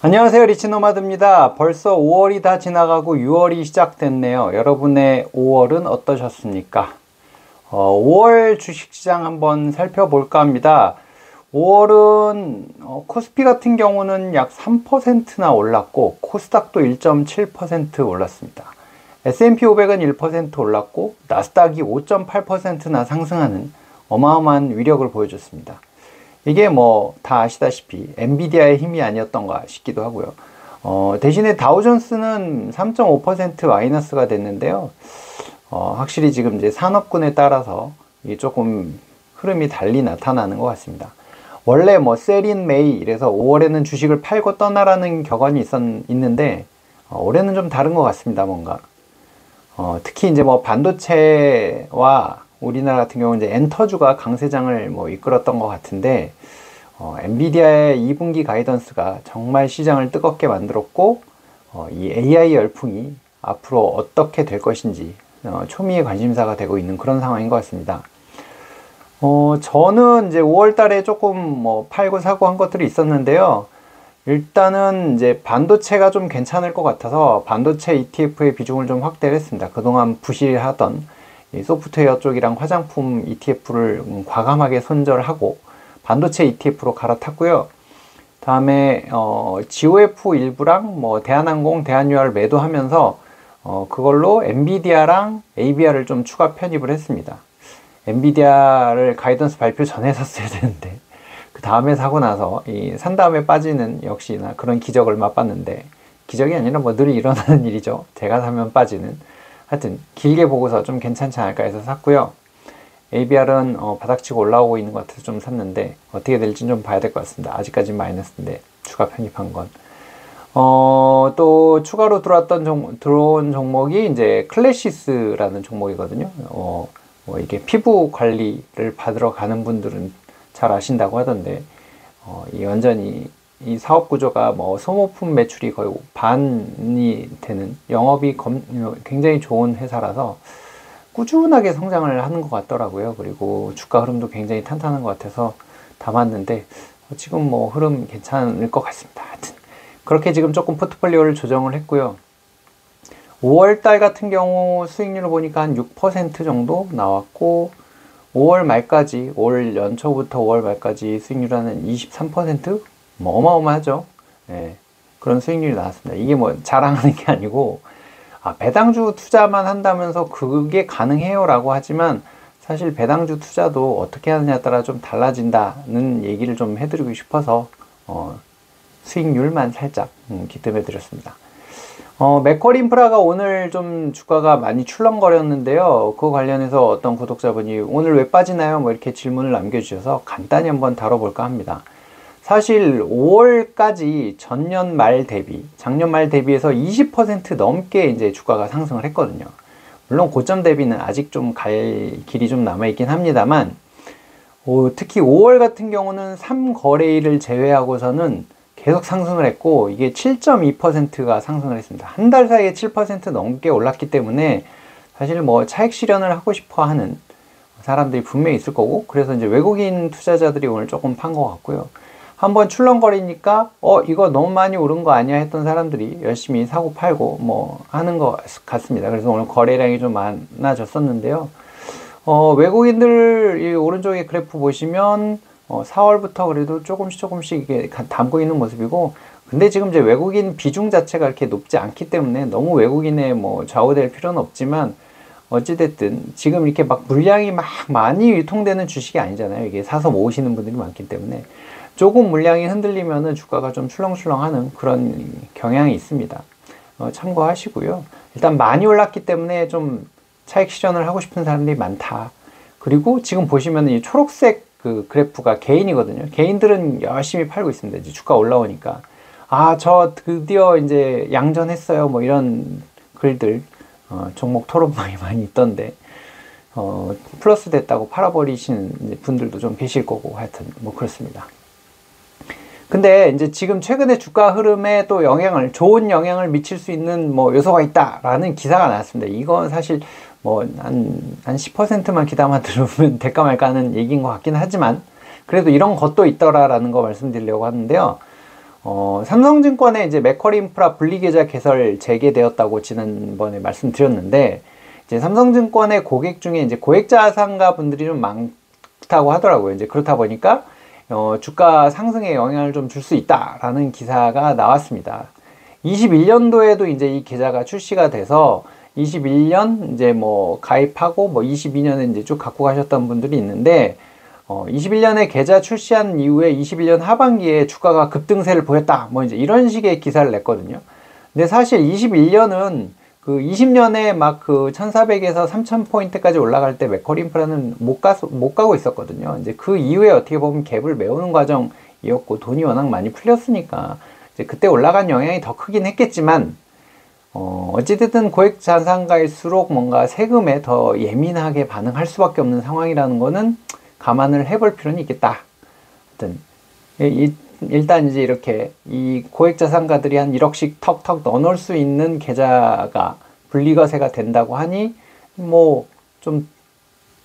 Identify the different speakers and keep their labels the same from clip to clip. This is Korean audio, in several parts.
Speaker 1: 안녕하세요, 리치노마드입니다. 벌써 5월이 다 지나가고 6월이 시작됐네요. 여러분의 5월은 어떠셨습니까? 5월 주식시장 한번 살펴볼까 합니다. 5월은 코스피 같은 경우는 약 3%나 올랐고 코스닥도 1.7% 올랐습니다. S&P 500은 1% 올랐고 나스닥이 5.8%나 상승하는 어마어마한 위력을 보여줬습니다. 이게 뭐 다 아시다시피 엔비디아의 힘이 아니었던가 싶기도 하고요. 대신에 다우존스는 3.5% 마이너스가 됐는데요. 확실히 지금 이제 산업군에 따라서 이게 조금 흐름이 달리 나타나는 것 같습니다. 원래 뭐 셀인 메이 이래서 5월에는 주식을 팔고 떠나라는 격언이 있는데 올해는 좀 다른 것 같습니다. 뭔가 특히 이제 뭐 반도체와 우리나라 같은 경우는 이제 엔터주가 강세장을 뭐 이끌었던 것 같은데, 엔비디아의 2분기 가이던스가 정말 시장을 뜨겁게 만들었고, 이 AI 열풍이 앞으로 어떻게 될 것인지, 초미의 관심사가 되고 있는 그런 상황인 것 같습니다. 저는 이제 5월 달에 조금 뭐 팔고 사고 한 것들이 있었는데요. 일단은 이제 반도체가 좀 괜찮을 것 같아서 반도체 ETF의 비중을 좀 확대를 했습니다. 그동안 부실하던 이 소프트웨어 쪽이랑 화장품 ETF를 과감하게 손절하고 반도체 ETF로 갈아탔고요. 다음에 GOF 일부랑 뭐 대한항공, 대한유알 매도하면서 그걸로 엔비디아랑 ABR을 좀 추가 편입을 했습니다. 엔비디아를 가이던스 발표 전에 샀어야 되는데 그 다음에 사고 나서 산 다음에 빠지는 역시나 그런 기적을 맛봤는데, 기적이 아니라 뭐 늘 일어나는 일이죠. 제가 사면 빠지는. 하여튼 길게 보고서 좀 괜찮지 않을까 해서 샀고요. ABR은 바닥치고 올라오고 있는 것 같아서 좀 샀는데 어떻게 될지 좀 봐야 될 것 같습니다. 아직까지 마이너스인데 추가 편입한 건. 또 추가로 들어온 종목이 이제 클래시스라는 종목이거든요. 뭐 이게 피부 관리를 받으러 가는 분들은 잘 아신다고 하던데, 이 완전히 이 사업 구조가 뭐 소모품 매출이 거의 반이 되는 영업이 굉장히 좋은 회사라서 꾸준하게 성장을 하는 것 같더라고요. 그리고 주가 흐름도 굉장히 탄탄한 것 같아서 담았는데 지금 뭐 흐름 괜찮을 것 같습니다. 하여튼 그렇게 지금 조금 포트폴리오를 조정을 했고요. 5월 달 같은 경우 수익률을 보니까 한 6% 정도 나왔고, 5월 말까지, 올 연초부터 5월 말까지 수익률 한 23%? 뭐 어마어마하죠. 예, 그런 수익률이 나왔습니다. 이게 뭐 자랑하는 게 아니고, 배당주 투자만 한다면서 그게 가능해요 라고 하지만, 사실 배당주 투자도 어떻게 하느냐에 따라 좀 달라진다는 얘기를 좀 해드리고 싶어서 수익률만 살짝 기뜸해 드렸습니다. 맥쿼리 인프라가 오늘 좀 주가가 많이 출렁거렸는데요. 그거 관련해서 어떤 구독자분이 오늘 왜 빠지나요? 뭐 이렇게 질문을 남겨주셔서 간단히 한번 다뤄볼까 합니다. 사실 5월까지 전년 말 대비, 작년 말 대비해서 20% 넘게 이제 주가가 상승을 했거든요. 물론 고점 대비는 아직 좀 갈 길이 좀 남아있긴 합니다만, 특히 5월 같은 경우는 3거래일을 제외하고서는 계속 상승을 했고, 이게 7.2%가 상승을 했습니다. 한 달 사이에 7% 넘게 올랐기 때문에 사실 뭐 차익 실현을 하고 싶어 하는 사람들이 분명히 있을 거고, 그래서 이제 외국인 투자자들이 오늘 조금 판 것 같고요. 한번 출렁거리니까 이거 너무 많이 오른 거 아니야 했던 사람들이 열심히 사고 팔고 뭐 하는 것 같습니다. 그래서 오늘 거래량이 좀 많아졌었는데요. 외국인들 이 오른쪽에 그래프 보시면 4월부터 그래도 조금씩 이게 담고 있는 모습이고, 근데 지금 이제 외국인 비중 자체가 이렇게 높지 않기 때문에 너무 외국인에 뭐 좌우될 필요는 없지만, 어찌됐든 지금 이렇게 막 물량이 막 많이 유통되는 주식이 아니잖아요. 이게 사서 모으시는 분들이 많기 때문에 조금 물량이 흔들리면은 주가가 좀 출렁출렁하는 그런 경향이 있습니다. 참고하시고요. 일단 많이 올랐기 때문에 좀 차익 실현을 하고 싶은 사람들이 많다. 그리고 지금 보시면 이 초록색 그 그래프가 개인이거든요. 개인들은 열심히 팔고 있습니다. 이제 주가 올라오니까. 저 드디어 이제 양전했어요. 뭐 이런 글들, 종목 토론방에 많이 있던데, 플러스 됐다고 팔아버리시는 분들도 좀 계실 거고, 하여튼 뭐 그렇습니다. 근데 이제 지금 최근에 주가 흐름에 또 좋은 영향을 미칠 수 있는 뭐 요소가 있다라는 기사가 나왔습니다. 이건 사실 뭐 한 10%만 기다만 들으면 될까 말까 하는 얘기인 것 같긴 하지만, 그래도 이런 것도 있더라라는 거 말씀드리려고 하는데요. 삼성증권에 이제 맥쿼리 인프라 분리계좌 개설 재개되었다고 지난번에 말씀드렸는데, 이제 삼성증권의 고객 중에 이제 고액자산가 분들이 좀 많다고 하더라고요. 이제 그렇다 보니까 주가 상승에 영향을 좀 줄 수 있다라는 기사가 나왔습니다. 21년도에도 이제 이 계좌가 출시가 돼서 21년 이제 뭐 가입하고 뭐 22년에 이제 쭉 갖고 가셨던 분들이 있는데, 21년에 계좌 출시한 이후에 21년 하반기에 주가가 급등세를 보였다, 뭐 이제 이런 식의 기사를 냈거든요. 근데 사실 21년은 그 20년에 막 그 1400에서 3000포인트까지 올라갈 때 맥쿼리 인프라는 못 가고 있었거든요. 이제 그 이후에 어떻게 보면 갭을 메우는 과정이었고, 돈이 워낙 많이 풀렸으니까 이제 그때 올라간 영향이 더 크긴 했겠지만, 어찌됐든 고액 자산가일수록 뭔가 세금에 더 예민하게 반응할 수밖에 없는 상황이라는 거는 감안을 해볼 필요는 있겠다. 일단 이제 이렇게 이 고액 자산가들이 한 1억씩 턱턱 넣어놓을 수 있는 계좌가 분리과세가 된다고 하니 뭐 좀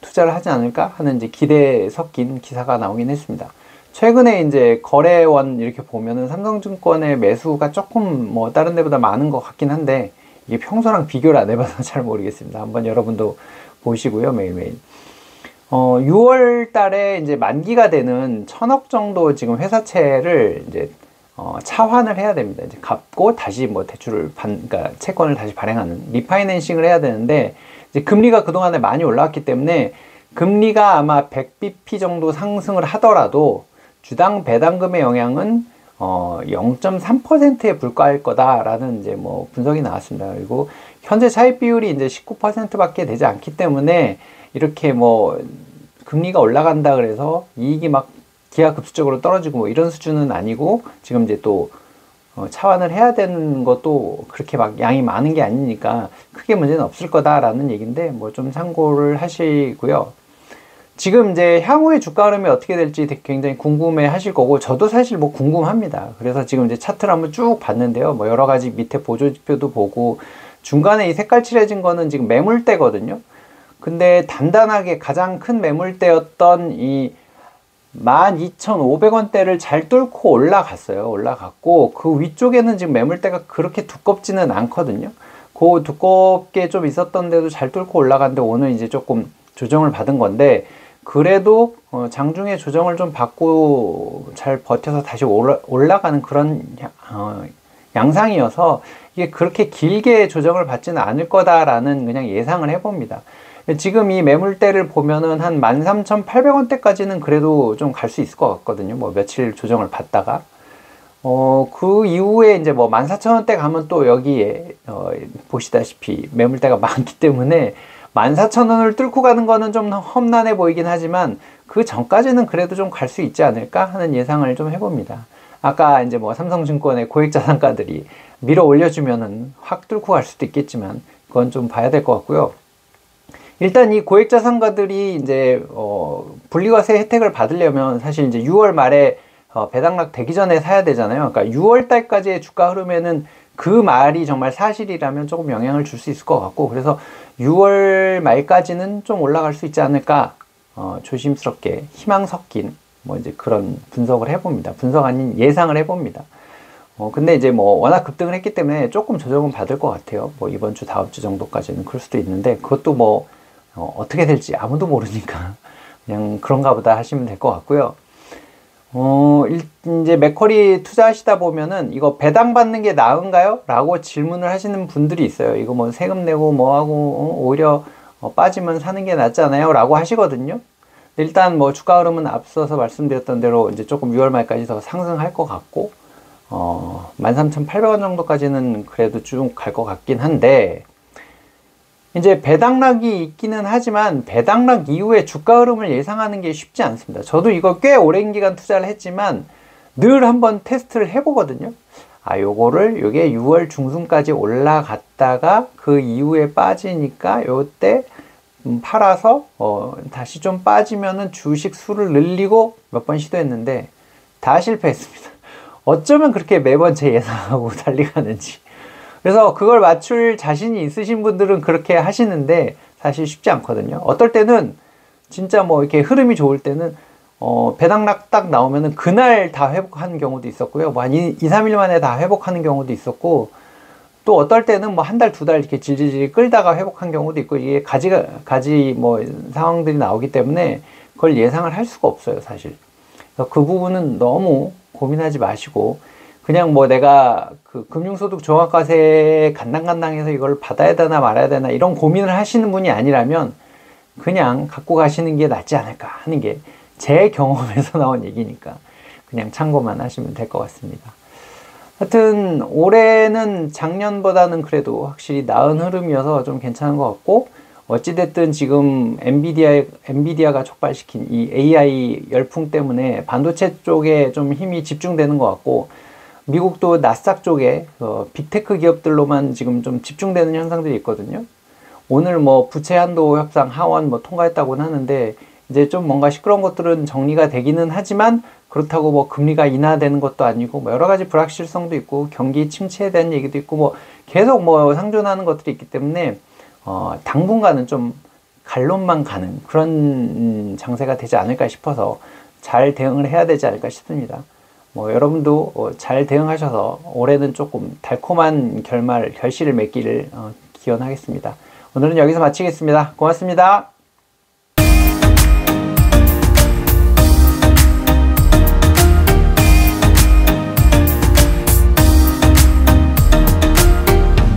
Speaker 1: 투자를 하지 않을까 하는 이제 기대에 섞인 기사가 나오긴 했습니다. 최근에 이제 거래원 이렇게 보면은 삼성증권의 매수가 조금 뭐 다른 데보다 많은 것 같긴 한데, 이게 평소랑 비교를 안 해봐서 잘 모르겠습니다. 한번 여러분도 보시고요, 매일매일. 6월 달에 이제 만기가 되는 1000억 정도 지금 회사채를 이제 차환을 해야 됩니다. 이제 갚고 다시 뭐 대출을 그러니까 채권을 다시 발행하는 리파이낸싱을 해야 되는데, 이제 금리가 그동안에 많이 올라왔기 때문에 금리가 아마 100bp 정도 상승을 하더라도 주당 배당금의 영향은 0.3%에 불과할 거다라는 이제 뭐 분석이 나왔습니다. 그리고 현재 차입 비율이 이제 19%밖에 되지 않기 때문에 이렇게 뭐 금리가 올라간다 그래서 이익이 막 기하급수적으로 떨어지고 뭐 이런 수준은 아니고, 지금 이제 또 차환을 해야 되는 것도 그렇게 막 양이 많은 게 아니니까 크게 문제는 없을 거다라는 얘기인데, 뭐 좀 참고를 하시고요. 지금 이제 향후의 주가 흐름이 어떻게 될지 굉장히 궁금해 하실 거고, 저도 사실 뭐 궁금합니다. 그래서 지금 이제 차트를 한번 쭉 봤는데요. 뭐 여러 가지 밑에 보조지표도 보고, 중간에 이 색깔 칠해진 거는 지금 매물대거든요. 근데 단단하게 가장 큰 매물대였던 이 12,500원대를 잘 뚫고 올라갔어요. 올라갔고, 그 위쪽에는 지금 매물대가 그렇게 두껍지는 않거든요. 그 두껍게 좀 있었던 데도 잘 뚫고 올라갔는데, 오늘 이제 조금 조정을 받은 건데, 그래도 장중에 조정을 좀 받고 잘 버텨서 다시 올라가는 그런 양상이어서 이게 그렇게 길게 조정을 받지는 않을 거다라는 그냥 예상을 해봅니다. 지금 이 매물대를 보면은 한 13,800원대까지는 그래도 좀 갈 수 있을 것 같거든요. 뭐 며칠 조정을 받다가. 그 이후에 이제 뭐 14,000원대 가면 또 여기에, 보시다시피 매물대가 많기 때문에 14,000원을 뚫고 가는 거는 좀 험난해 보이긴 하지만, 그 전까지는 그래도 좀 갈 수 있지 않을까 하는 예상을 좀 해봅니다. 아까 이제 뭐 삼성증권의 고액자산가들이 밀어 올려주면은 확 뚫고 갈 수도 있겠지만, 그건 좀 봐야 될 것 같고요. 일단 이 고액자산가들이 이제 분리과세 혜택을 받으려면 사실 이제 6월 말에 배당락 되기 전에 사야 되잖아요. 그러니까 6월 달까지의 주가 흐름에는 그 말이 정말 사실이라면 조금 영향을 줄 수 있을 것 같고, 그래서 6월 말까지는 좀 올라갈 수 있지 않을까, 조심스럽게 희망 섞인 뭐 이제 그런 분석을 해봅니다. 분석 아닌 예상을 해봅니다. 근데 이제 뭐 워낙 급등을 했기 때문에 조금 조정은 받을 것 같아요. 뭐 이번 주 다음 주 정도까지는 그럴 수도 있는데, 그것도 뭐 어떻게 될지 아무도 모르니까 그냥 그런가 보다 하시면 될 것 같고요. 이제 맥쿼리 투자하시다 보면은 이거 배당 받는 게 나은가요? 라고 질문을 하시는 분들이 있어요. 이거 뭐 세금 내고 뭐하고 오히려 빠지면 사는 게 낫잖아요? 라고 하시거든요. 일단 뭐 주가 흐름은 앞서서 말씀드렸던 대로 이제 조금 6월 말까지 더 상승할 것 같고, 13,800원 정도까지는 그래도 쭉 갈 것 같긴 한데, 이제 배당락이 있기는 하지만 배당락 이후에 주가 흐름을 예상하는 게 쉽지 않습니다. 저도 이거 꽤 오랜 기간 투자를 했지만 늘 한번 테스트를 해보거든요. 요게 6월 중순까지 올라갔다가 그 이후에 빠지니까 요때 팔아서 다시 좀 빠지면은 주식 수를 늘리고 몇 번 시도했는데 다 실패했습니다. 어쩌면 그렇게 매번 제 예상하고 달리가는지. 그래서 그걸 맞출 자신이 있으신 분들은 그렇게 하시는데 사실 쉽지 않거든요. 어떨 때는 진짜 뭐 이렇게 흐름이 좋을 때는 배당락 딱 나오면은 그날 다 회복하는 경우도 있었고요. 뭐 한 2, 3일 만에 다 회복하는 경우도 있었고, 또 어떨 때는 뭐 한 달, 두 달 이렇게 질질질 끌다가 회복한 경우도 있고, 이게 가지 뭐 상황들이 나오기 때문에 그걸 예상을 할 수가 없어요, 사실. 그래서 그 부분은 너무 고민하지 마시고, 그냥 뭐 내가 그 금융소득 종합과세에 간당간당해서 이걸 받아야 되나 말아야 되나 이런 고민을 하시는 분이 아니라면 그냥 갖고 가시는 게 낫지 않을까 하는 게 제 경험에서 나온 얘기니까 그냥 참고만 하시면 될 것 같습니다. 하여튼 올해는 작년보다는 그래도 확실히 나은 흐름이어서 좀 괜찮은 것 같고, 어찌됐든 지금 엔비디아가 촉발시킨 이 AI 열풍 때문에 반도체 쪽에 좀 힘이 집중되는 것 같고, 미국도 나스닥 쪽에 빅테크 기업들로만 지금 좀 집중되는 현상들이 있거든요. 오늘 뭐 부채 한도 협상 하원 뭐 통과했다고는 하는데, 이제 좀 뭔가 시끄러운 것들은 정리가 되기는 하지만, 그렇다고 뭐 금리가 인하되는 것도 아니고, 뭐 여러 가지 불확실성도 있고, 경기 침체에 대한 얘기도 있고, 뭐 계속 뭐 상존하는 것들이 있기 때문에, 당분간은 좀 갈론만 가는 그런 장세가 되지 않을까 싶어서 잘 대응을 해야 되지 않을까 싶습니다. 뭐 여러분도 잘 대응하셔서 올해는 조금 달콤한 결실을 맺기를 기원하겠습니다. 오늘은 여기서 마치겠습니다. 고맙습니다.